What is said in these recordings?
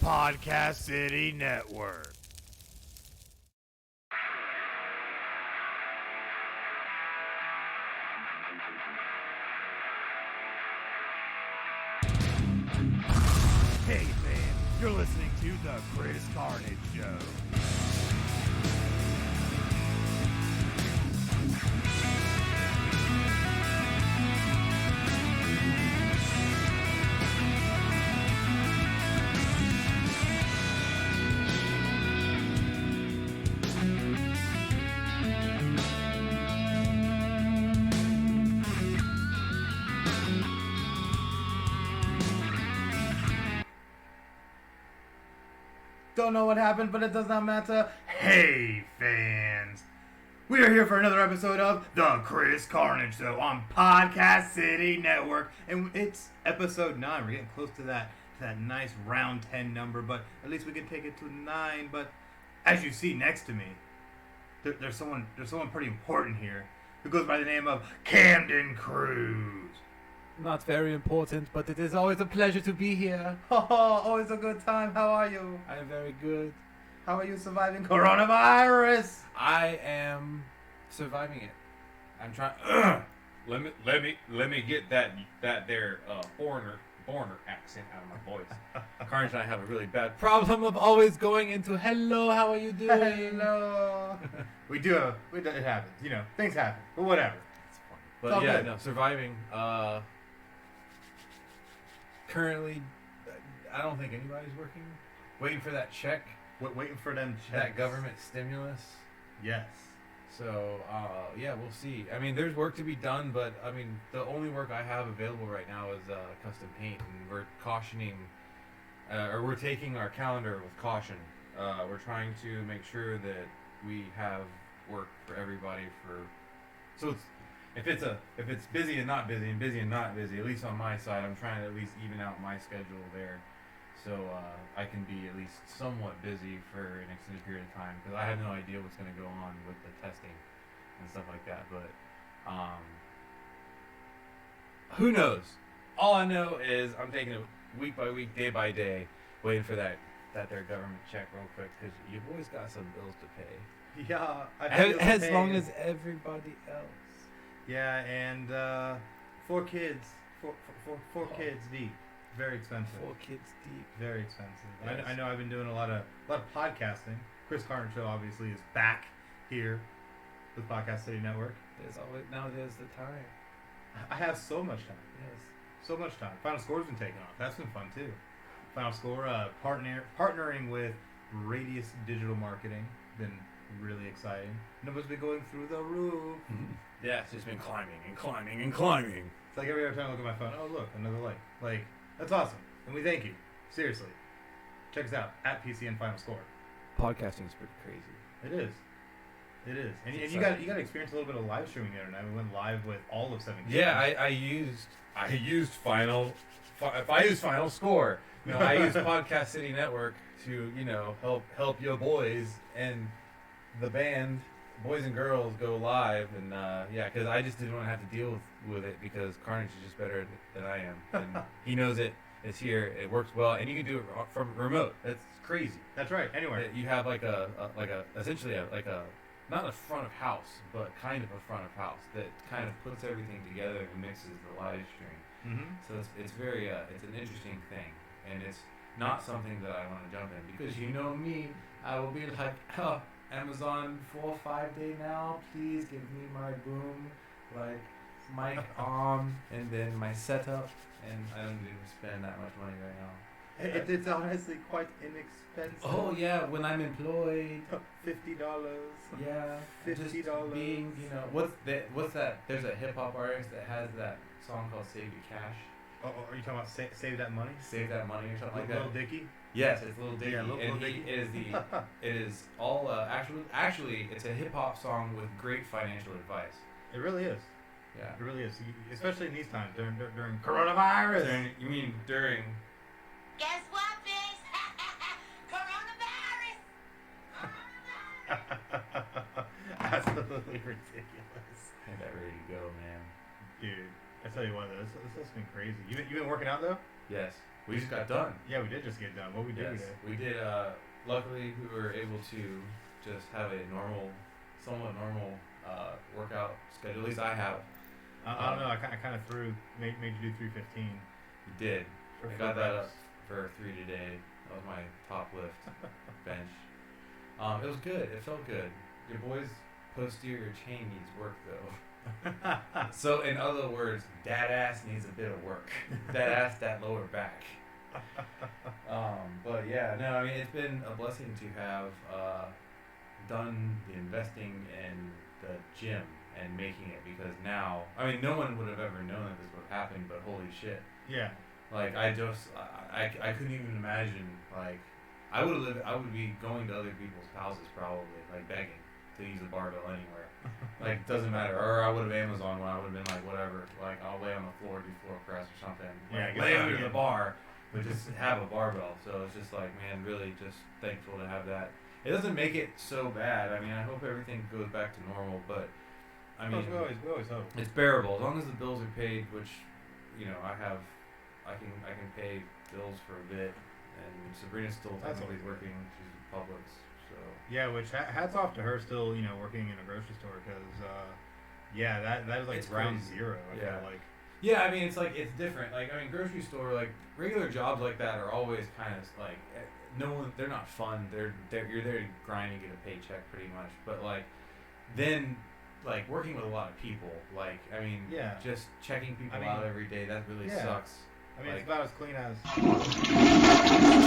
Podcast City Network. Hey man, you're listening to the Chris Carnage Show. Don't know what happened, but it does not matter. Hey, fans. We are here for another episode of The Chris Carnage Show on Podcast City Network. And it's episode 9. We're getting close to that nice round 10 number, but at least we can take it to 9. But as you see next to me, there's someone pretty important here who goes by the name of Camden Cruz. Not very important, but it is always a pleasure to be here. Oh, always a good time. How are you? I am very good. How are you surviving coronavirus? I am surviving it. I'm trying. Let me get that there foreigner accent out of my voice. Carnage and I have a really bad problem of always going into hello. How are you doing? Hello. we do. It happens. You know, things happen. But whatever. It's funny. But yeah, no, surviving. Currently, I don't think anybody's working. Waiting for that check. Waiting for them checks. That government stimulus. Yes. So, yeah, we'll see. I mean, there's work to be done, but, I mean, the only work I have available right now is custom paint, and we're cautioning, or we're taking our calendar with caution. We're trying to make sure that we have work for everybody so if it's busy and not busy, and busy and not busy, at least on my side, I'm trying to at least even out my schedule there. So I can be at least somewhat busy for an extended period of time, because I have no idea what's going to go on with the testing and stuff like that. But who knows? All I know is I'm taking it week by week, day by day, waiting for that their government check real quick, because you've always got some bills to pay. Yeah. As long as everybody else. Yeah, and 4 kids. Four kids deep. Very expensive. 4 kids deep. Very expensive. Yes. I know I've been doing a lot of podcasting. Chris Carnage Show obviously is back here with Podcast City Network. There's the time. I have so much time. Yes. So much time. Final Score's been taken off. That's been fun too. Final Score partnering with Radius Digital Marketing. Been really exciting. Numbers been going through the roof. Yeah, it's just been climbing and climbing and climbing. It's like every other time I look at my phone, oh look, another like. Like, that's awesome. And we thank you. Seriously. Check us out at PCN Final Score. Podcasting is pretty crazy. It is. And you got to experience a little bit of live streaming the other night. We went live with all of 7 games. Yeah, I used Final Score. You know, I used Podcast City Network to, help your boys and the band, boys and girls, go live. And because I just didn't want to have to deal with it, because Carnage is just better than I am. And he knows it. It's here. It works well, and you can do it from remote. That's crazy. That's right. Anywhere. You have essentially not a front of house, but kind of a front of house that kind of puts everything together and mixes the live stream. Mm-hmm. So it's very it's an interesting thing, and it's not something that I want to jump in, because you know me, I will be like, oh, Amazon 4 or 5 day now, please give me my boom, like mic on, and then my setup, and I don't even spend that much money right now. It's honestly quite inexpensive. Oh yeah, when I'm employed. $50. Yeah, $50. Being, what's that? There's a hip hop artist that has that song called "Save Your Cash." Oh, are you talking about Save That Money? Save That Money or something like that. Little Dicky? Yes, it's Little Dicky. Yeah, Little Dicky. It is all actually it's a hip hop song with great financial advice. It really is. Yeah, it really is. Especially in these times during coronavirus. You mean during? Guess what, bitch? Coronavirus! Absolutely ridiculous. Ain't that ready to go, man? Dude, I tell you what, this has been crazy. You been working out though? Yes, we just got done. Yeah, we did just get done. What we did? Yes, we did. Luckily, we were able to just have a somewhat normal workout schedule. At least I have. I don't know. I kind of made you do 315. You did. For I got that reps. up for 3 today. That was my top lift bench. It was good. It felt good. Your boy's posterior chain needs work though. So in other words, that ass needs a bit of work. That lower back. But yeah, no, I mean it's been a blessing to have done the investing in the gym and making it, because now, I mean, no one would have ever known that this would happen, but holy shit. Yeah. Like I couldn't even imagine, like I would be going to other people's houses probably, like begging to use a barbell anywhere. Like doesn't matter. Or I would have Amazon when I would have been like whatever, like I'll lay on the floor, do floor press or something. Yeah, Like, lay under the bar, but just have a barbell. So it's just like, man, really just thankful to have that. It doesn't make it so bad. I mean, I hope everything goes back to normal, but I mean, we always hope. it's bearable as long as the bills are paid, which, you know, I can pay bills for a bit, and Sabrina's still That's technically always working. She's at Publix, so Yeah, which hats off to her still, working in a grocery store, because yeah, that is like It's ground crazy. zero. I Yeah. feel like. yeah. I mean, it's like it's different. Like I mean, grocery store, like regular jobs like that are always kind of like they're not fun. You're there to grind and get a paycheck pretty much, but like then. Like working with a lot of people, like I mean, Yeah. just checking people I mean, out every day, that really yeah. sucks. I mean, Like- it's about as clean as.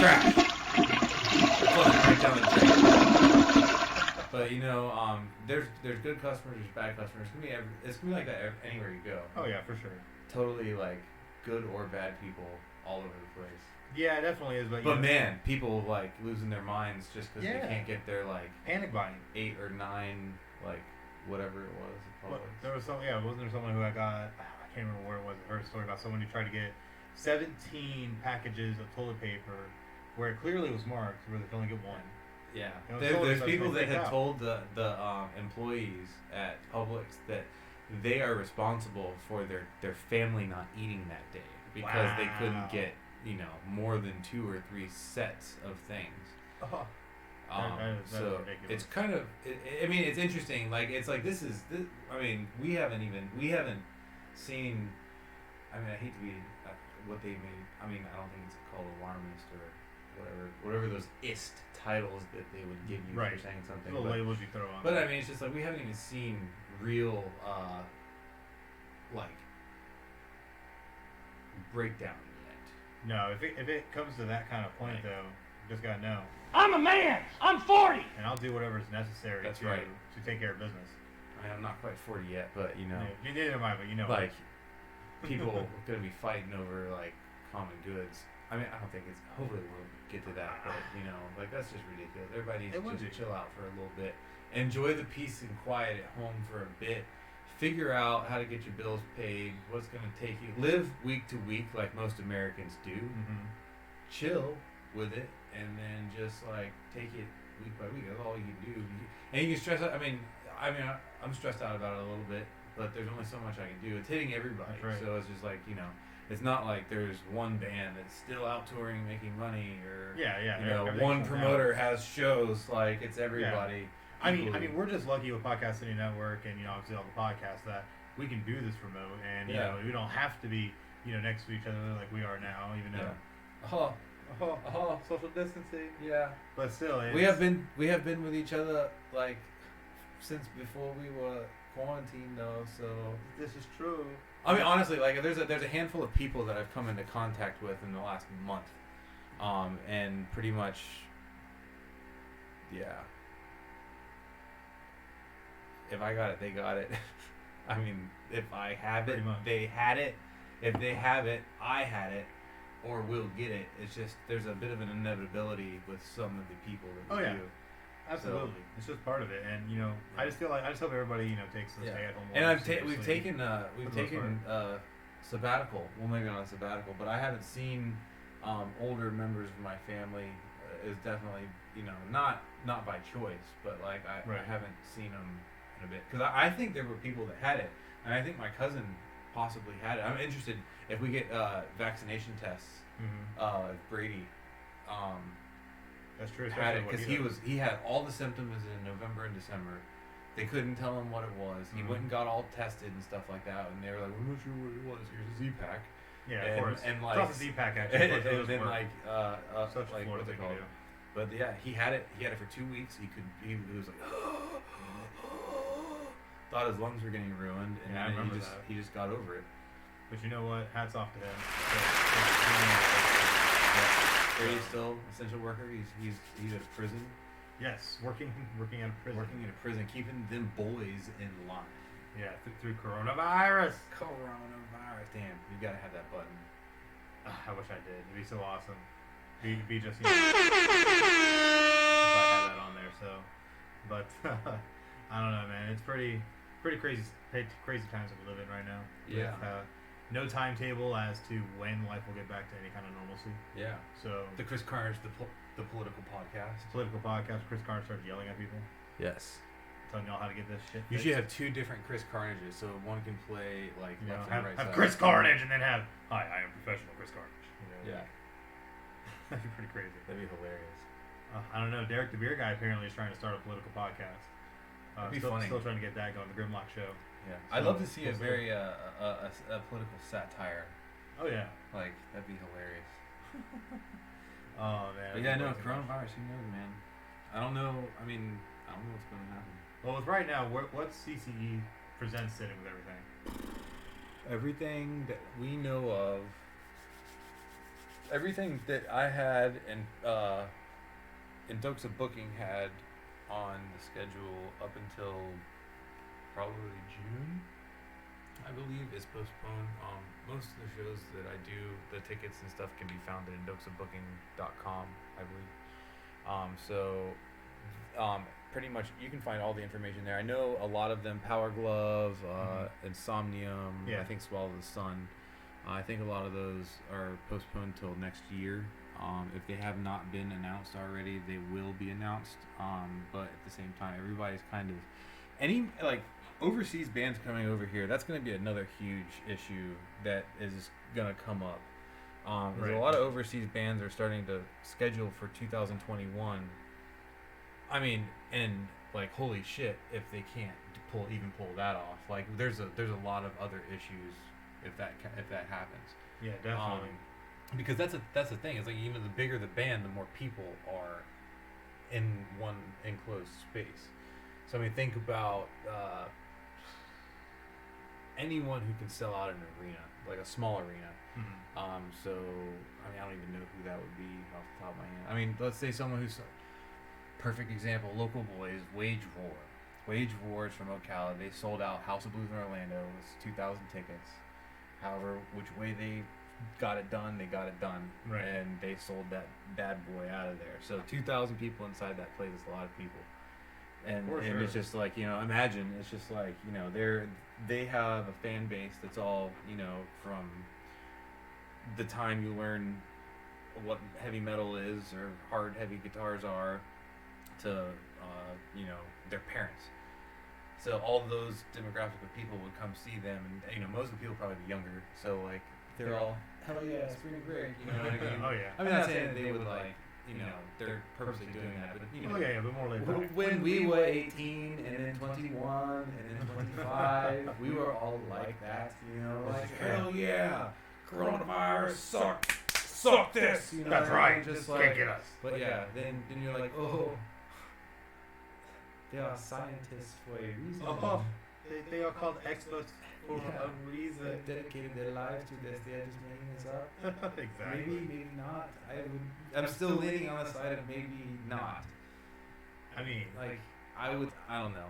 Trash. Flush it right down the drain. But there's good customers, there's bad customers. It's gonna be like that anywhere you go. Oh yeah, for sure. Totally like good or bad people all over the place. Yeah, it definitely is. But But man, people like losing their minds just because Yeah. they can't get their like panic buying. 8 or 9 like whatever it was. Well, there was wasn't there someone who I can't remember where it was. I heard a story about someone who tried to get 17 packages of toilet paper where it clearly was marked where they could only get one. Yeah, You know, there's so people they that had freaked out. told the employees at Publix that they are responsible for their family not eating that day because they Wow. couldn't get more than 2 or 3 sets of things. Oh. That is So ridiculous. it's kind of I mean it's interesting. Like it's like this. I mean we haven't seen. I mean I hate to be what they made. I mean I don't think it's called alarmist or whatever those ist titles that they would give you Right. for saying something. Little But, labels you throw on. but I mean it's just like we haven't even seen real like breakdown yet. No, if it comes to that kind of point Right. though, you just gotta know. I'm a man. I'm 40. And I'll do whatever is necessary That's to right. to take care of business. I mean, I'm not quite 40 yet, but Yeah, neither am I, but like people are gonna be fighting over like common goods. I mean, I don't think it's. Hopefully, we'll get to that, but like that's just ridiculous. Everybody needs It to would just be. chill out for a little bit, enjoy the peace and quiet at home for a bit, figure out how to get your bills paid, what's gonna take you, live week to week like most Americans do, Mm-hmm. chill with it, and then just like take it week by week. That's all you can do. And you can stress out. I mean, I'm stressed out about it a little bit, but there's only so much I can do. It's hitting everybody, That's right. so it's just like it's not like there's one band that's still out touring, making money, or Yeah, everything's one shut down. promoter has shows. Like it's everybody. I mean, equally. we're just lucky with Podcast City Network and obviously all the podcasts that we can do this remote, and Yeah. we don't have to be next to each other like we are now, even though social distancing. yeah. But still, We have been with each other like since before we were quarantined, though. So This is true. I mean, honestly, like there's a handful of people that I've come into contact with in the last month, and pretty much, yeah. If I got it, they got it. I mean, if I have it, Pretty much. they had it. If they have it, I had it, or will get it. It's just there's a bit of an inevitability with some of the people that we Oh, yeah. do. Absolutely, it's just part of it, and I just feel like I just hope everybody takes the stay at home. And order we've seriously. taken for the most sabbatical. Well, maybe not a sabbatical, but I haven't seen older members of my family. Is definitely not by choice, but like I Right. haven't seen them in a bit because I think there were people that had it, and I think my cousin possibly had it. I'm interested if we get vaccination tests. If Brady That's true. had it, because he had all the symptoms in November and December. They couldn't tell him what it was. He went and got all tested and stuff like that, and they were like, "We're not sure what it was. Here's a Z-Pack." Yeah, of course. And like, it's not the Z-Pack actually. and then like, such like Florida what's it thing to called? do. But yeah, he had it. He had it for 2 weeks. He was like, thought his lungs were getting ruined, and Yeah, I then remember he just got over it. But you know what? Hats off to him. Brady's still essential worker. He's at prison. Yes, working out of prison. Working in a prison, keeping them boys in line. Yeah, through coronavirus. Coronavirus. Damn, you gotta have that button. I wish I did. It'd be so awesome. Be just if I had that on there. So, but I don't know, man. It's pretty crazy times that we live in right now. Yeah. With, no timetable as to when life will get back to any kind of normalcy. Yeah. So The Chris Carnage, the political podcast. political podcast. Chris Carnage started yelling at people, Yes. telling y'all how to get this shit. You fixed. should have two different Chris Carnages, so one can play like You know, left have and right have side. Chris Carnage and then have hi, I am professional Chris Carnage. You know, Yeah, that'd be pretty crazy. that'd be hilarious. I don't know. Derek the Beer Guy apparently is trying to start a political podcast. That'd be still, funny. Still trying to get that going. The Grimlock Show. Yeah, So, I'd love to see a we'll see. very a political satire. Oh yeah. Like that'd be hilarious. Oh man. But yeah, no, coronavirus. Who knows, man? I don't know. I mean, I don't know what's going to happen. Well, with right now, what's CCE Presents sitting with everything? Everything that we know of, everything that I had and Dokes of Booking had on the schedule up until probably June, I believe, is postponed. Most of the shows that I do, the tickets and stuff can be found at dokesofbooking.com, I believe. Pretty much you can find all the information there. I know a lot of them, Power Glove, Insomnium, Yeah. I think Swallow the Sun. I think a lot of those are postponed till next year. If they have not been announced already, they will be announced. But at the same time, everybody's kind of overseas bands coming over here. That's going to be another huge issue that is going to come up. There's Right. a lot of overseas bands are starting to schedule for 2021. I mean, and like holy shit, if they can't pull that off, like there's a lot of other issues if that happens. Yeah, definitely. Because that's the thing. It's like even the bigger the band, the more people are in one enclosed space. So I mean, think about anyone who can sell out an arena, like a small arena. So I mean, I don't even know who that would be off the top of my head. I mean, let's say someone who's perfect example, local boys, Wage War. Wage War is from Ocala. They sold out House of Blues in Orlando. It was 2,000 tickets. However, which way they got it done, they got it done. Right. And they sold that bad boy out of there. So 2,000 people inside that place is a lot of people. And For and sure. it's just like, imagine, it's just like, they have a fan base that's all, from the time you learn what heavy metal is or hard heavy guitars are to their parents. So all those demographic of people would come see them, and most of the people probably be younger. So like they're all hell yeah, spring break. You know what I mean? Oh yeah. I'm not saying that they would like they're purposely doing that, but Oh yeah, but more later. when we were 18 and then 21 and then 25, we were all like that, like hell yeah, coronavirus suck this. That's right. Just Can't like, get us. but yeah, then you're like, oh, they are scientists for a reason. Oh, they are called experts for Yeah. a reason. They dedicated their lives to this. They're just making this up. Exactly. Maybe not. I'm still leaning on the side of maybe not. I mean, Like I don't know.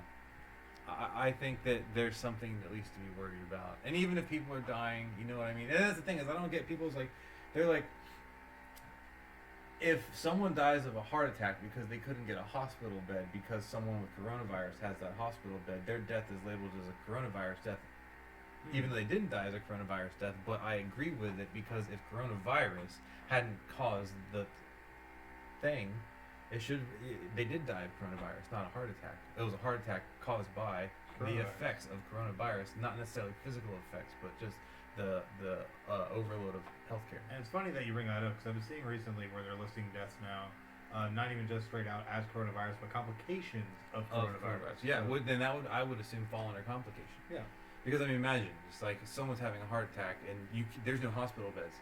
I think that there's something at least to be worried about. And even if people are dying, you know what I mean? And that's the thing is I don't get people's like, they're like, if someone dies of a heart attack because they couldn't get a hospital bed because someone with coronavirus has that hospital bed, their death is labeled as a coronavirus death, even though they didn't die as a coronavirus death. But I agree with it because if coronavirus hadn't caused the thing, they did die of coronavirus, not a heart attack. It was a heart attack caused by the effects of coronavirus, not necessarily physical effects, but just the overload of healthcare. And it's funny that you bring that up because I've been seeing recently where they're listing deaths now, not even just straight out as coronavirus, but complications of coronavirus. Yeah, So, I would assume fall under complication. yeah. Because I mean, imagine it's like someone's having a heart attack and there's no hospital beds.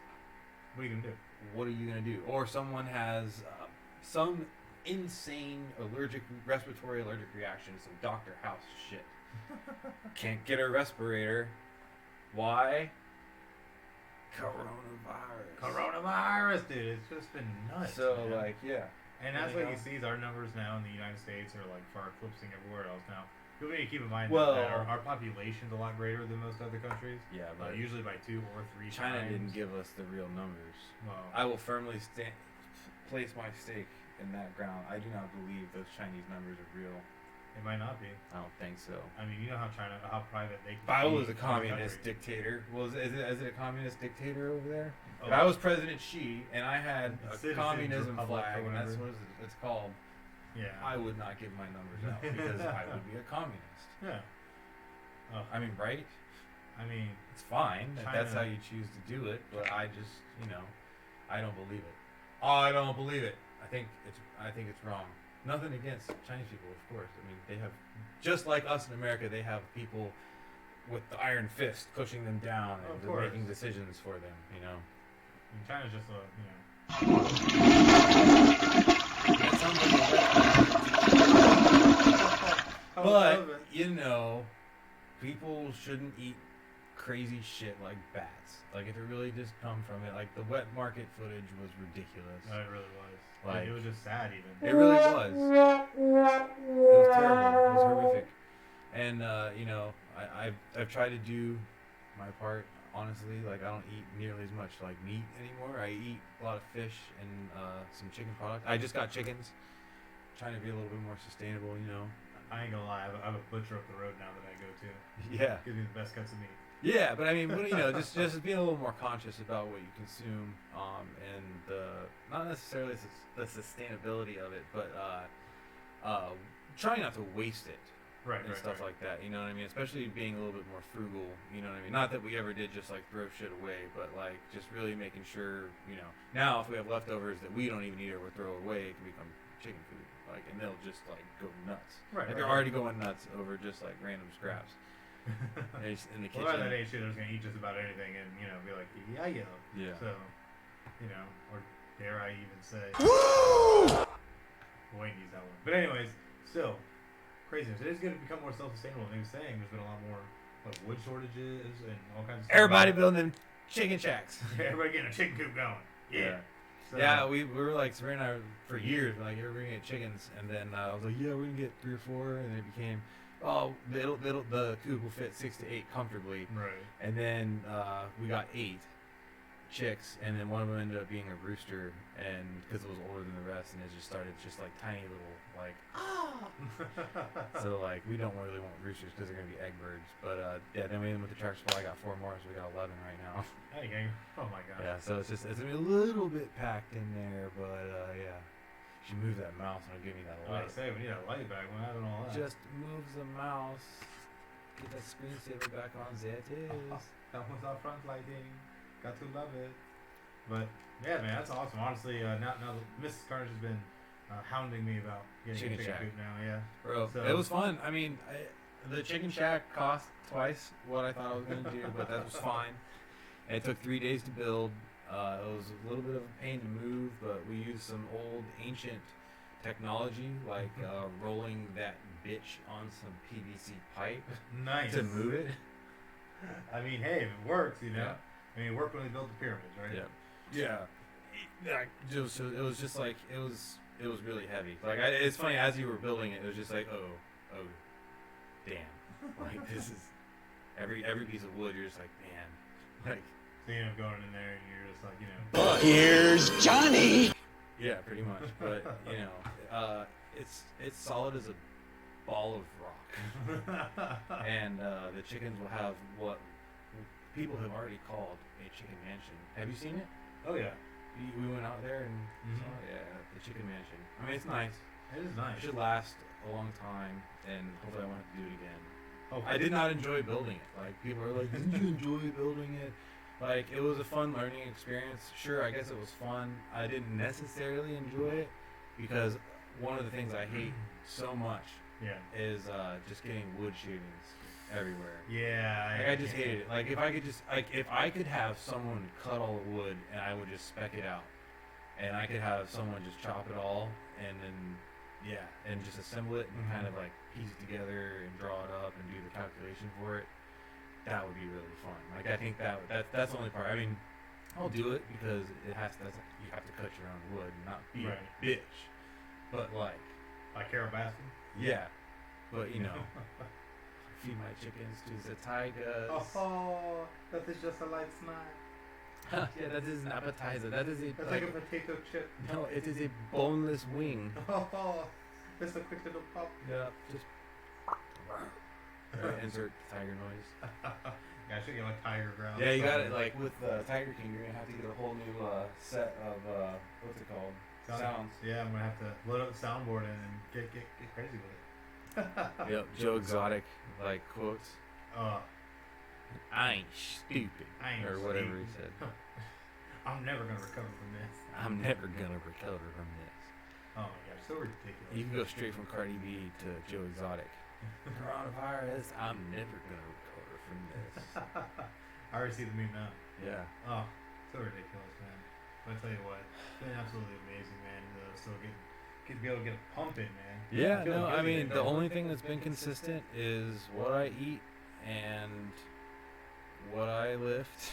What are you gonna do? What are you gonna do? Or someone has some insane respiratory allergic reaction, some Dr. House shit. Can't get a respirator. Why? Coronavirus, dude. It's just been nuts. So man. like, yeah. And that's you what know? you see. Our numbers now in the United States are like far eclipsing everywhere else now. People need to keep in mind Well- that our population's a lot greater than most other countries. Yeah, but Usually by 2 or 3 China times. didn't give us the real numbers. Well, I will firmly place my stake in that ground. I do not believe those Chinese numbers are real. it might not be. I don't think so. I mean, you know how private they can If I be was a in the communist country. dictator, is it a communist dictator over there? Oh. If I was President Xi and I had The a Citizens communism Republic or flag, and that's whatever. what it's called, Yeah. I would not give my numbers out because I would be a communist. Yeah. Oh, I mean, right? I mean, It's fine if that's how China- you choose to do it, but I just, I don't believe it. I don't believe it. I think it's wrong. Nothing against Chinese people, of course. I mean, they have, just like us in America, they have people with the iron fist pushing them down Of and course. making decisions for them. I mean, China's just a, That sounds like a but people shouldn't eat crazy shit like bats. Like if it really just come from it, like the wet market footage was ridiculous. No, it really was. Like- it was just sad, even. It really was. It was terrible. It was horrific. And I've tried to do my part. Honestly, like I don't eat nearly as much like meat anymore. I eat a lot of fish and some chicken products. I just got chickens. Trying to be a little bit more sustainable, I ain't gonna lie, I have a butcher up the road now that I go to. Yeah. Gives me the best cuts of meat. Yeah, but I mean, just being a little more conscious about what you consume, and not necessarily the sustainability of it, but trying not to waste it. Right, And stuff like that, you know what I mean? Especially being a little bit more frugal, you know what I mean? Not that we ever did just like throw shit away, but like just really making sure, now if we have leftovers that we don't even eat or throw away, it can become chicken food. Like, and they'll just like go nuts. Right, Like they're already going nuts over just like random scraps. They're just in the kitchen. Well, by that age, too, they're just gonna eat just about anything and, be like, yeah. Yeah. So, or dare I even say. Woo! Wayne used that one. But anyways, still, craziness. It is going to become more self-sustainable. And he was saying there's been a lot more wood shortages and all kinds of stuff. Everybody building them chicken shacks. Everybody getting a chicken coop going. Yeah. So, Yeah, we were like, Sabrina and I, for years, we're like, yeah, we're gonna get chickens, and then I was like, yeah, we're gonna get 3 or 4, and it became, the coop will fit 6 to 8 comfortably, Right. and then we got 8 chicks, and then one of them ended up being a rooster, and because it was older than the rest, and it just started just like tiny little like, so like we don't really want roosters because they're gonna be egg birds, but then we went with the tractor supply, I got 4 more, so we got 11 right now. Hey, gang. Oh my God. Yeah, so it's gonna be a little bit packed in there, but yeah. She moved that mouse and it'll give me that I light. was about to say, we need a light back. We're having all that. Just moves the mouse. Get that screensaver back on. There it is. That was our front lighting. Got to love it. But yeah, man, that's awesome. Honestly, now Mrs. Carnage has been hounding me about getting Chicken a chicken shack. coop now. Yeah. Bro, So- it was fun. I mean, the chicken shack cost twice what I thought I was going to do, but that was fine. And it took 3 days to build. It was a little bit of a pain to move, but we used some old ancient technology, like rolling that bitch on some PVC pipe Nice. to move it. I mean, hey, if it works, Yeah. I mean, it worked when they built the pyramids, right? Yeah. It was just like it was really heavy. Like it's funny, as you were building it, it was just like oh, damn. Like this is every piece of wood. You're just like, man, like. So you end up going in there and you're just like, But Here's Johnny. yeah, pretty much. But it's solid as a ball of rock. And the chickens will have what people have already called a chicken mansion. Have you seen it? Oh yeah. We went out there and Mhm. saw it. Yeah, the chicken mansion. I mean, it's nice. It is It nice. should last a long time, and hopefully I won't have to do it again. Oh, I did not enjoy building it. Like, people are like, didn't you enjoy building it? Like, it was a fun learning experience. Sure, I guess it was fun. I didn't necessarily enjoy it because one of the things I hate so much Yeah. is just getting wood shavings everywhere. Yeah. Like, I just hated it. Like, if I could have someone cut all the wood and I would just spec it out, and I could have someone just chop it all and then, and just assemble it and kind of like piece it together and draw it up and do the calculation for it, that would be really fun. Like, I think that's the only part. I mean, I'll do it because you have to cut your own wood and not be a bitch. But like Carol Baskin? Yeah. But you know, feed my chickens to the tigers. Oh, that is just a light snack. Yeah, that is an appetizer. That is a That's like a potato chip. no, it is a boneless wing. Oh, just a quick little pop. Yeah, just insert tiger noise. Yeah, I should get like tiger growl. Yeah, you got it. Like with Tiger King, you're gonna have to get a whole new set of what's it called? Sounds. Yeah, I'm gonna have to load up the soundboard and get crazy with it. Yep, Joe Exotic like quotes. I ain't stupid, I ain't or whatever he stupid. said. I'm never gonna recover from this. I'm never gonna recover from this. Oh my gosh, so ridiculous. You can go straight from Cardi B to Joe Exotic. Coronavirus, I'm never gonna recover from this. I already see the meme now. Yeah. Oh, so ridiculous, man. But I tell you what, it's been absolutely amazing, man. Still get to be able to get a pump in, man. Yeah, Feeling no, good I mean, today, the man. only thing that's been consistent is what I eat and what I lift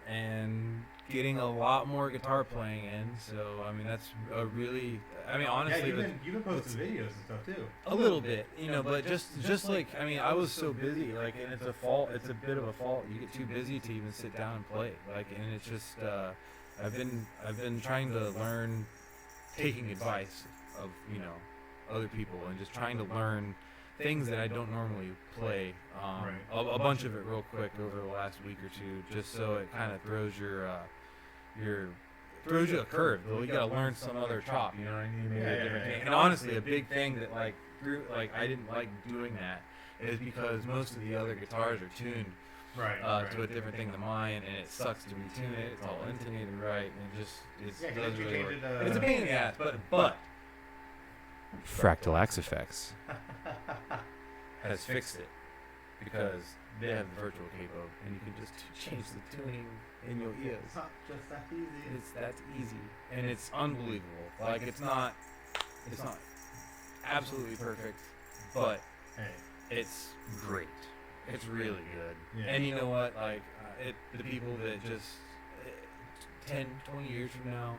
and getting a lot more guitar playing in. So, I mean, that's a really, I mean, honestly, yeah, you've been posting videos and stuff too. a little bit, you know, but just like, I mean, I was so busy, like, and it's a bit of a fault. You get too busy to even sit down and play, like, and it's just, I've been trying to learn taking advice of, you know, other people and just trying to learn things that I don't normally play, a bunch of it real quick over the last week or two, just so it kind of throws throws you a curve. Well, you gotta learn some other chop, you know what I mean? Maybe a different thing. And honestly, a big thing that like I didn't like doing that is because most of the other guitars are tuned to a different thing than mine, and it sucks to retune it. It's all intonated right, and it doesn't really work. It's a pain in the ass, but Fractal Axe Effects has fixed it because they have the virtual capo, and you can just change the tuning in your ears. It's not just that easy. It's that easy, and it's unbelievable. Like, it's not absolutely perfect, but Hey, it's great. It's really good. Yeah. And you know what? Like, the people that just 10, 20 years from now,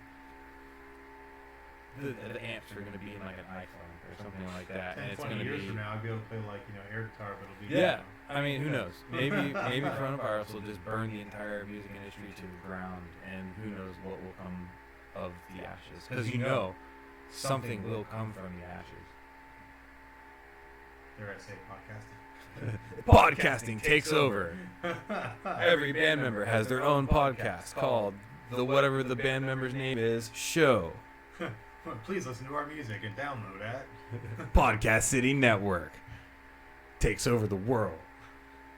the amps are going to be in like an iPhone or something like that, 10, and it's 20 going to years be from now, I'll be able to play like air guitar, but it'll be yeah. I mean, who knows? Maybe coronavirus will just burn the entire music industry to the ground, and who knows what will come of the ashes? Because you know, something will come from the ashes. Dare I say podcasting? Podcasting takes over. Every band member has their own podcast called the whatever the band member's name is show. Please listen to our music and download at Podcast City Network takes over the world.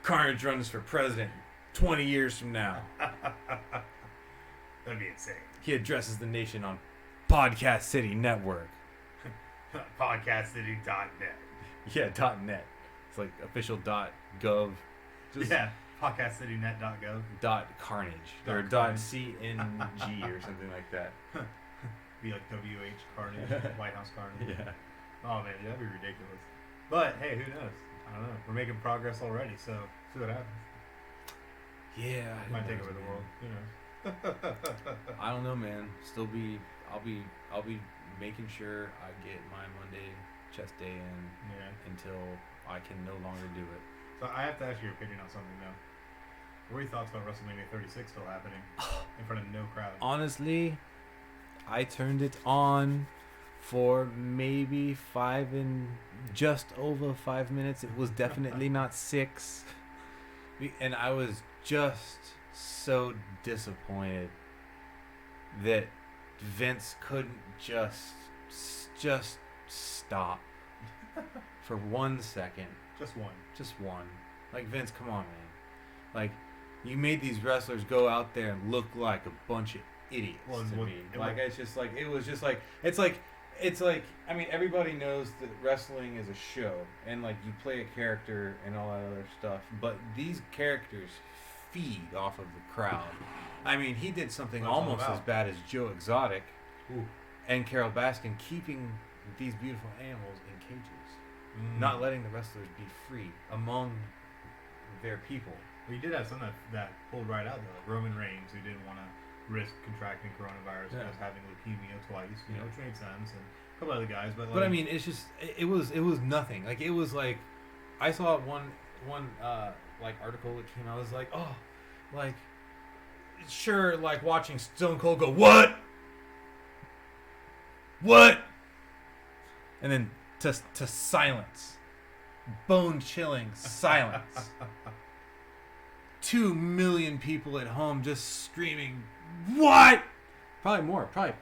Carnage runs for president 20 years from now. That'd be insane. He addresses the nation on Podcast City Network. Podcastcity.net. Yeah, .net. It's like official .gov. Just Yeah, podcastcitynet.gov. .carnage or Carnage. .cng or something like that. Be like WH Carnage, White House Carnage. Yeah. Oh man, that'd be ridiculous. But hey, who knows? I don't know. We're making progress already, so see what happens. Yeah. Might take over the world. Who knows? I don't know, man. I'll be making sure I get my Monday chest day in Yeah. until I can no longer do it. So I have to ask your opinion on something though. What are your thoughts about WrestleMania 36 still happening in front of no crowd? Honestly, I turned it on for maybe just over 5 minutes. It was definitely not 6. And I was just so disappointed that Vince couldn't just stop for 1 second Just one. Just one. Like, Vince, come on, man. Like, you made these wrestlers go out there and look like a bunch of idiots to me. Like, it's just like, it was just like, it's like, I mean, everybody knows that wrestling is a show, and like, you play a character and all that other stuff, but these characters feed off of the crowd. I mean, he did something almost as bad as Joe Exotic and Carol Baskin, keeping these beautiful animals in cages, not letting the wrestlers be free among their people. Well, you did have some that pulled right out though, like Roman Reigns, who didn't want to risk contracting coronavirus because having leukemia twice, which made sense, and a couple other guys. But I mean, it's just it was nothing. Like, it was like, I saw one like article that came out. I was like, oh, like, sure, like watching Stone Cold go what, and then to silence, bone chilling silence. 2 million people at home just screaming, what? Probably more. Probably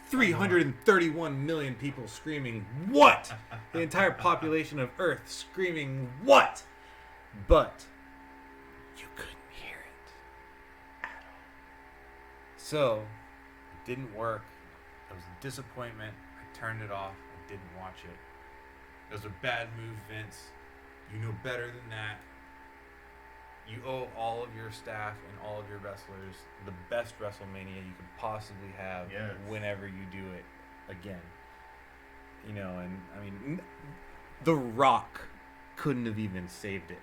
331 million people screaming, what? The entire population of Earth screaming, what? But you couldn't hear it at all. So, it didn't work. It was a disappointment. I turned it off. I didn't watch it. It was a bad move, Vince. You know better than that. You owe all of your staff and all of your wrestlers the best WrestleMania you could possibly have whenever you do it again. You know, and I mean, The Rock couldn't have even saved it.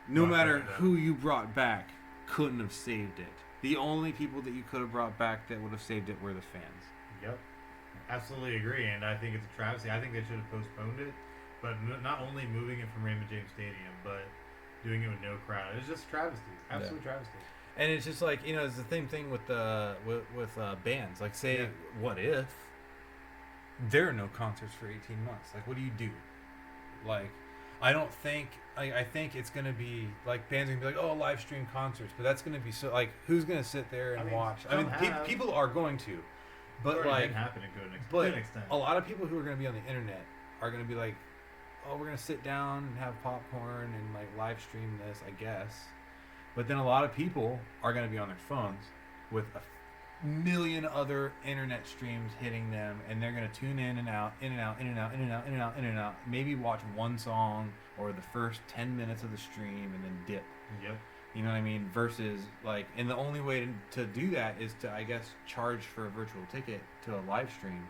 No matter who you brought back, couldn't have saved it. The only people that you could have brought back that would have saved it were the fans. Yep. Absolutely agree, and I think it's a travesty. I think they should have postponed it, but not only moving it from Raymond James Stadium, but doing it with no crowd. It's just a travesty. Absolute travesty. And it's just like, it's the same thing with bands. Like, say, what if there are no concerts for 18 months? Like, what do you do? Like, I don't think, I think it's going to be, like, bands are going to be like, oh, live stream concerts. But that's going to be so, like, who's going to sit there and watch? I mean, people are going to. But, like, happening to an extent. A lot of people who are going to be on the internet are going to be like, oh, we're going to sit down and have popcorn and, like, live stream this, I guess. But then a lot of people are going to be on their phones with a million other internet streams hitting them, and they're going to tune in and out, in and out, in and out, in and out, in and out, in and out. Maybe watch one song or the first 10 minutes of the stream and then dip. Yep. You know what I mean? Versus, like, and the only way to do that is to, I guess, charge for a virtual ticket to a live stream.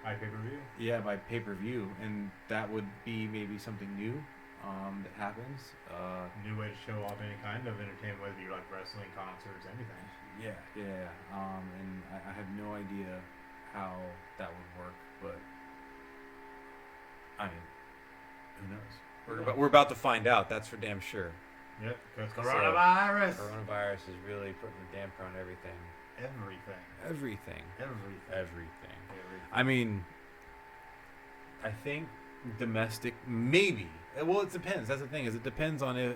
By pay-per-view? Yeah, by pay-per-view. And that would be maybe something new that happens. New way to show off any kind of entertainment, whether you like wrestling, concerts, anything. Yeah. And I have no idea how that would work, but I mean, who knows? We're about to find out. That's for damn sure. Yep, because coronavirus. Coronavirus is really putting a damper on everything. Everything. I mean, I think domestic, maybe. Well, it depends. That's the thing. Is it depends on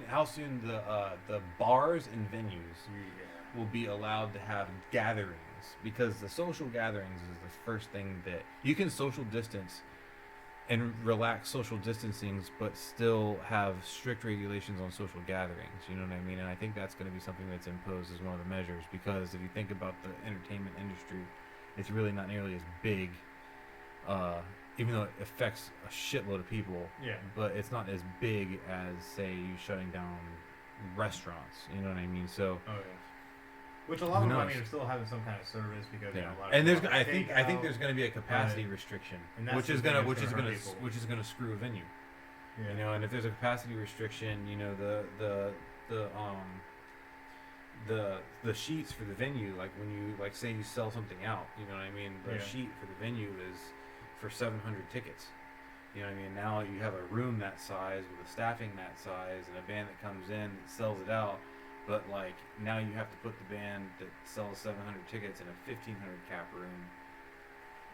how soon the bars and venues will be allowed to have gatherings, because the social gatherings is the first thing that you can social distance and relax social distancing, but still have strict regulations on social gatherings. You know what I mean? And I think that's going to be something that's imposed as one of the measures, because if you think about the entertainment industry, it's really not nearly as big, even though it affects a shitload of people. Yeah. But it's not as big as, say, you shutting down restaurants. You know what I mean? So. Oh yeah. Which a lot of them, I mean, are still having some kind of service because a lot of and there's, I think there's going to be a capacity restriction, which is going to screw a venue. Yeah. You know, and if there's a capacity restriction, you know, the sheets for the venue, like when you say you sell something out, you know what I mean? The sheet for the venue is for 700 tickets. You know what I mean? Now you have a room that size with a staffing that size and a band that comes in that sells it out. But, like, now you have to put the band that sells 700 tickets in a 1,500 cap room,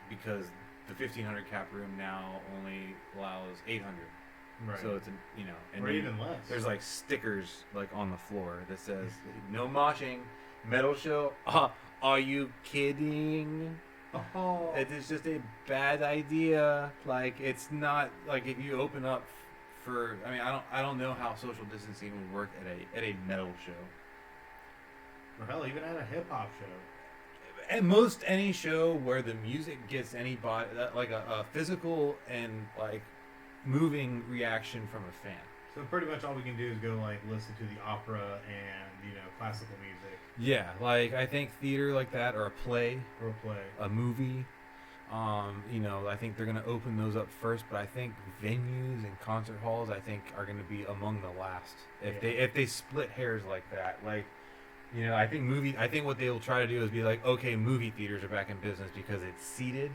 because the 1,500 cap room now only allows 800. Right. So it's, and or even less. There's, like, stickers, like, on the floor that says, no moshing, metal show. Are you kidding? Oh. It is just a bad idea. Like, it's not like if you open up for. I mean, I don't know how social distancing would work at a metal show. Or hell, even at a hip hop show. At most any show where the music gets anybody like a physical and like moving reaction from a fan. So pretty much all we can do is go like listen to the opera and classical music Yeah, like I think theater like that or a play, or play. a movie. I think they're gonna open those up first, but I think venues and concert halls I think are gonna be among the last if they split hairs like that. Like, I think what they'll try to do is be like, okay, movie theaters are back in business because it's seated,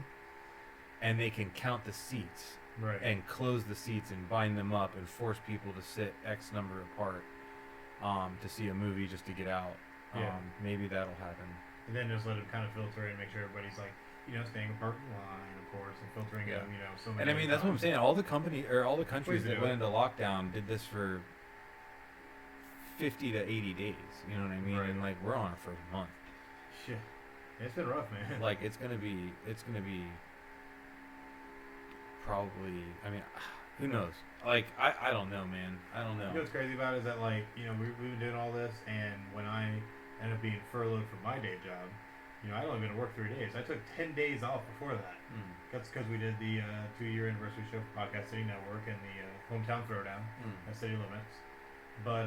and they can count the seats. Right. And close the seats and bind them up and force people to sit X number apart to see a movie just to get out. Yeah. Maybe that'll happen. And then just let it kind of filter in, make sure everybody's like, staying apart in line, of course, and filtering Yeah. in, so many. And I mean, that's what I'm saying. All the countries Please that do went it. into lockdown did this for 50 to 80 days. You know what I mean? Right. And like we're on our first month. Shit. It's been rough, man. Like it's gonna be probably. I mean, who knows? Like I don't know, man. I don't know. You know what's crazy about it is that, like, we've been doing all this, and when I ended up being furloughed from my day job, I'd only been to work 3 days. I took 10 days off before that. That's because we did the 2-year anniversary show for Podcast City Network and the Hometown Throwdown at City Limits. But,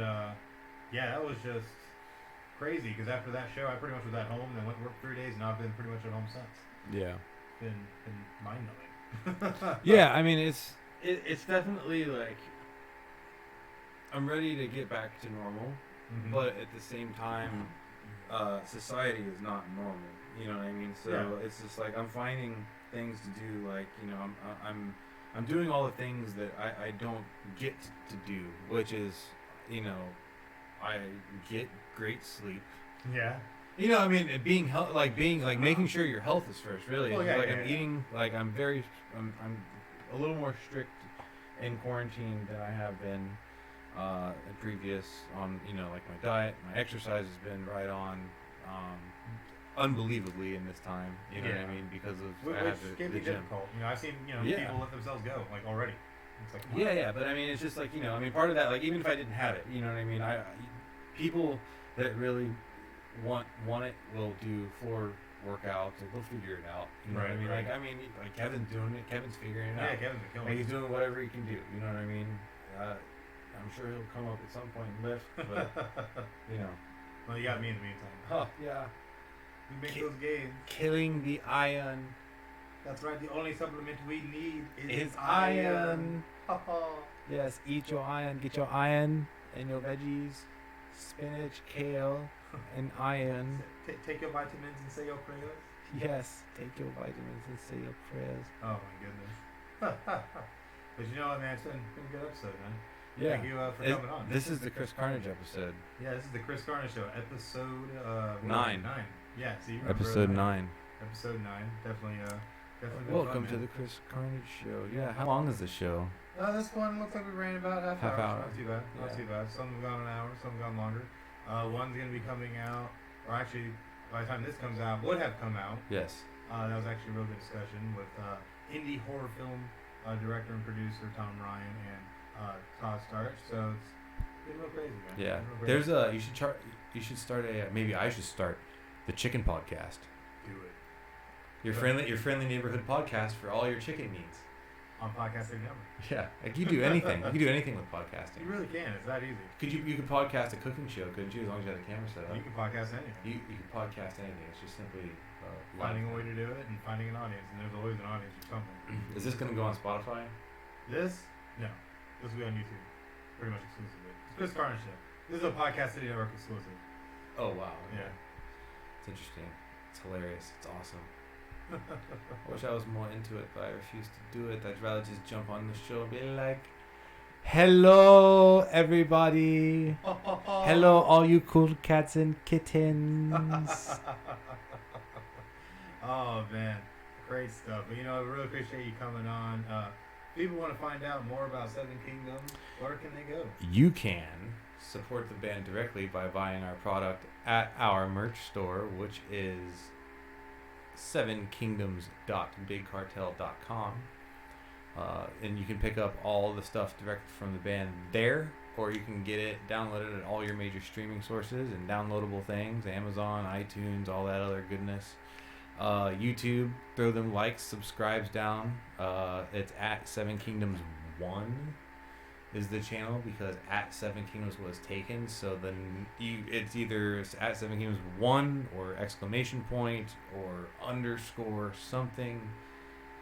that was just crazy, because after that show, I pretty much was at home, and then went to work 3 days, and I've been pretty much at home since. Yeah. It's been mind-numbing. Yeah, I mean it's definitely like I'm ready to get back to normal, Mhm. but at the same time, society is not normal. You know what I mean? So Yeah. it's just like I'm finding things to do. Like I'm doing all the things that I don't get to do, which is I get great sleep. Yeah. I mean, making sure your health is first. Really, Well, It's yeah, like yeah, I'm yeah. eating. Like I'm a little more strict in quarantine than I have been in previous. On like my diet, my exercise has been right on, unbelievably in this time. You know what I Yeah. mean? Because of Which I have can the be gym. difficult. I've seen Yeah. people let themselves go like already. It's like, Yeah, but I mean, it's just like I mean, part of that, like even if I didn't have it, you know what I mean? People that really want it will do floor workouts, and they'll figure it out. You know what I Right, mean? right. Like Kevin's doing it. Kevin's figuring it Yeah, out. Kevin's been killing Like it. he's doing whatever he can do. You know what I mean? I'm sure he'll come up at some point and lift, but Well, you got me in the meantime. oh yeah, We make Ki- those gains. killing the iron That's right. The only supplement we need is iron. Yes, eat your iron. Get your iron and your veggies, spinach, kale, and iron. Take your vitamins and say your prayers. Yes, take your vitamins and say your prayers. Oh my goodness. But you know what, man? It's been a good episode, man. Yeah. Thank you for coming on. This is the Chris Carnage episode. Yeah, this is the Chris Carnage Show, episode 9. 9. Yeah, so you remember Episode that. 9. Episode 9. Definitely been Welcome fun, to man. the Chris Carnage Show. Yeah, how long is the show? This one looks like we ran about half Half hour. Not too bad. Not Yeah. too bad. Some have gone an hour. Some have gone longer. One's gonna be coming out, or actually, by the time this comes out, would have come out. Yes. That was actually a real good discussion with indie horror film director and producer Tom Ryan and Todd Starch. So it's been real crazy, man. Yeah. Been real crazy. There's a you should start a maybe I should start the chicken podcast. Do it Your friendly neighborhood podcast for all your chicken needs. on podcasting number. Yeah, like you do anything. You can do anything with You podcasting. really can. It's that easy. You could podcast a cooking show, couldn't you? As long as you had a camera set up. You can podcast anything. You can podcast anything. It's just simply Finding a way to do it and finding an audience, and there's always an audience for something. Is this gonna go on Spotify? This? No. This will be on YouTube. Pretty much exclusively. It's Chris Carnage Show. This is a Podcast City Network exclusive. Oh wow. Yeah. It's interesting. It's hilarious. It's awesome. I wish I was more into it, but I refuse to do it. I'd rather just jump on the show and be like, "Hello, everybody. Hello, all you cool cats and kittens." Oh man, great stuff. But I really appreciate you coming on. People want to find out more about Seven Kingdoms. Where can they go? You can support the band directly by buying our product at our merch store, which is sevenkingdoms.bigcartel.com. And you can pick up all the stuff direct from the band there, or you can get it downloaded at all your major streaming sources and downloadable things, Amazon, iTunes, all that other goodness. YouTube, throw them likes, subscribes down. It's at Seven Kingdoms 1 is the channel, because at Seven Kingdoms was taken, so then it's either at Seven Kingdoms 1 or exclamation point or underscore something.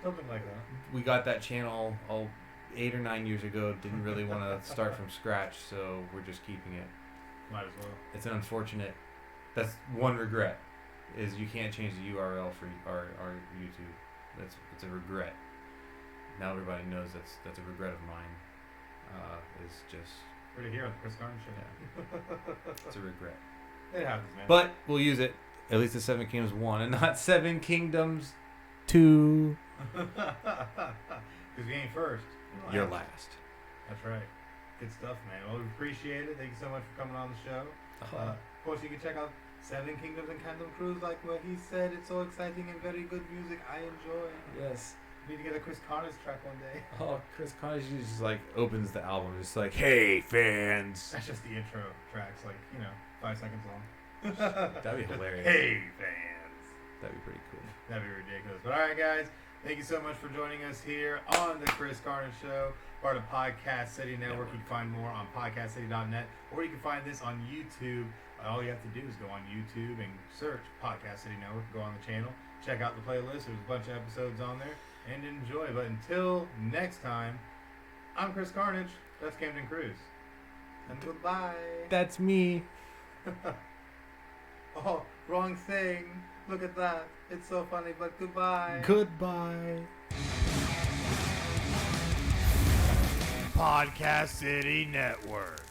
Something like that. We got that channel 8 or 9 years ago. Didn't really want to start from scratch, so we're just keeping it. Might as well. It's an unfortunate. That's one regret, is you can't change the URL for our YouTube. It's a regret. Now everybody knows that's a regret of mine. Is just We're here on the Chris Carnage Show. it's a regret. It happens, man. But we'll use it. At least it's Seven Kingdoms 1 and not Seven Kingdoms 2. Because we ain't first. You're last. That's right. Good stuff, man. Well, we appreciate it. Thank you so much for coming on the show. Of course, you can check out Seven Kingdoms and Camden Cruz. Like what he said, it's so exciting and very good music. I enjoy. Yes. We need to get a Chris Carnage track one day. Oh, Chris Carnage just like opens the album, just like, "Hey fans." That's just the intro tracks, like 5 seconds long. That'd be hilarious. Hey fans. That'd be pretty cool. That'd be ridiculous. But all right, guys. Thank you so much for joining us here on the Chris Carnage Show, part of Podcast City Network. You can find more on podcastcity.net, or you can find this on YouTube. All you have to do is go on YouTube and search Podcast City Network, go on the channel, check out the playlist. There's a bunch of episodes on there, and enjoy. But until next time, I'm Chris Carnage. That's Camden Cruz. And goodbye. That's me. Oh, wrong thing. Look at that. It's so funny, but goodbye. Goodbye. Podcast City Network.